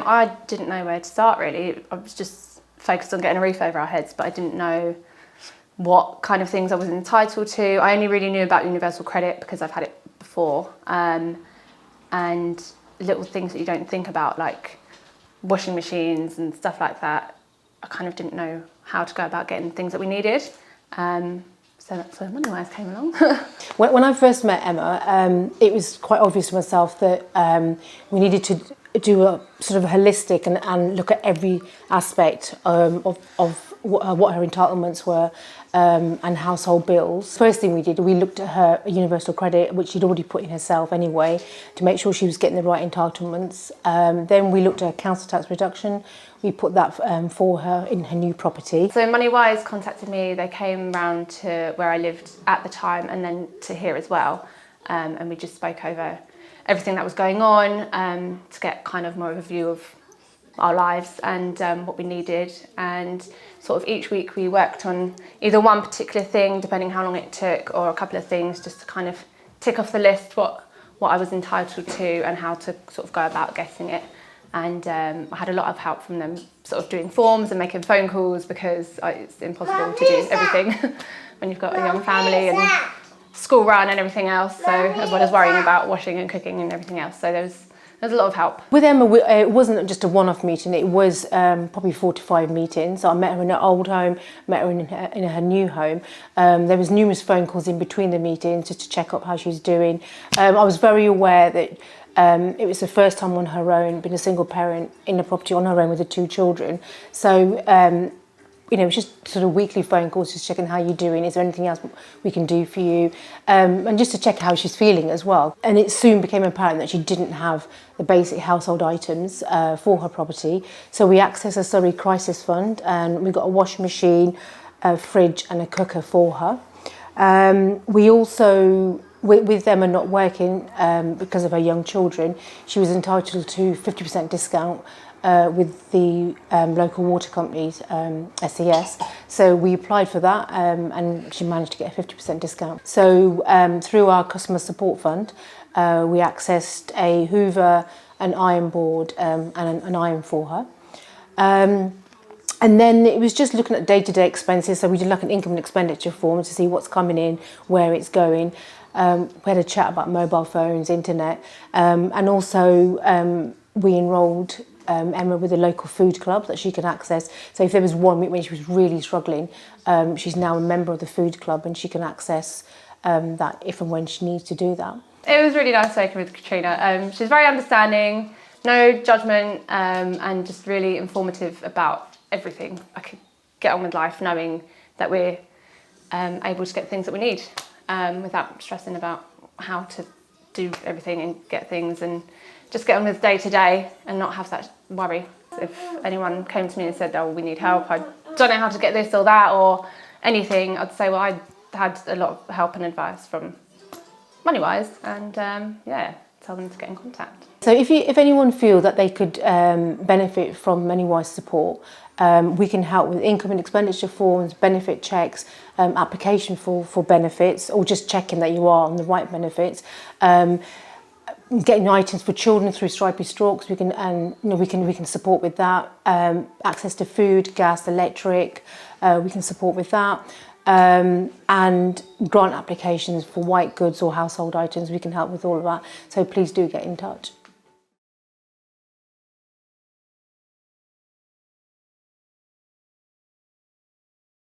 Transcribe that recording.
I didn't know where to start really. I was just focused on getting a roof over our heads, but I didn't know what kind of things I was entitled to. I only really knew about universal credit because I've had it before, and little things that you don't think about, like washing machines and stuff like that. I kind of didn't know how to go about getting things that we needed. So that's where Moneywise came along. When I first met Emma, it was quite obvious to myself that we needed to do a sort of holistic and look at every aspect of what her entitlements were and household bills. First thing we did, we looked at her universal credit, which she'd already put in herself anyway, to make sure she was getting the right entitlements. Then we looked at her council tax reduction. We put that for her in her new property. So Moneywise contacted me. They came round to where I lived at the time and then to here as well. And we just spoke over everything that was going on to get kind of more of a view of our lives and what we needed. And sort of each week we worked on either one particular thing, depending how long it took, or a couple of things just to kind of tick off the list what I was entitled to and how to sort of go about getting it. And I had a lot of help from them, sort of doing forms and making phone calls, because it's impossible to do everything when you've got a young family and school run and everything else, so as well as worrying about washing and cooking and everything else. So there's a lot of help. With Emma, it wasn't just a one-off meeting, it was probably 4 to 5 meetings. So I met her in her old home, met her in her new home. There was numerous phone calls in between the meetings just to check up how she was doing. I was very aware that it was the first time on her own, being a single parent in a property on her own with the 2 children. So, it was just sort of weekly phone calls, just checking how you're doing. Is there anything else we can do for you? And just to check how she's feeling as well. And it soon became apparent that she didn't have the basic household items for her property. So we accessed a Surrey Crisis Fund, and we got a washing machine, a fridge and a cooker for her. We also, with Emma not working because of her young children, she was entitled to 50% discount with the local water companies, SES. So we applied for that and she managed to get a 50% discount. So through our customer support fund, we accessed a Hoover, an iron board and an iron for her. And then it was just looking at day-to-day expenses. So we did like an income and expenditure form to see what's coming in, where it's going. We had a chat about mobile phones, internet, and also we enrolled Emma with a local food club that she can access. So if there was one week when she was really struggling, she's now a member of the food club and she can access that if and when she needs to do that. It was really nice working with Katrina. She's very understanding, no judgment, and just really informative about everything. I could get on with life knowing that we're able to get things that we need without stressing about how to do everything and get things, and just get on with day to day and not have that worry. If anyone came to me and said, oh, we need help, I don't know how to get this or that or anything, I'd say, well, I had a lot of help and advice from Moneywise, and tell them to get in contact. So if anyone feel that they could benefit from Moneywise support, we can help with income and expenditure forms, benefit checks, application for benefits, or just checking that you are on the right benefits. Getting items for children through Stripey Stalks, we can support with that. Access to food, gas, electric, we can support with that. And grant applications for white goods or household items, we can help with all of that. So please do get in touch.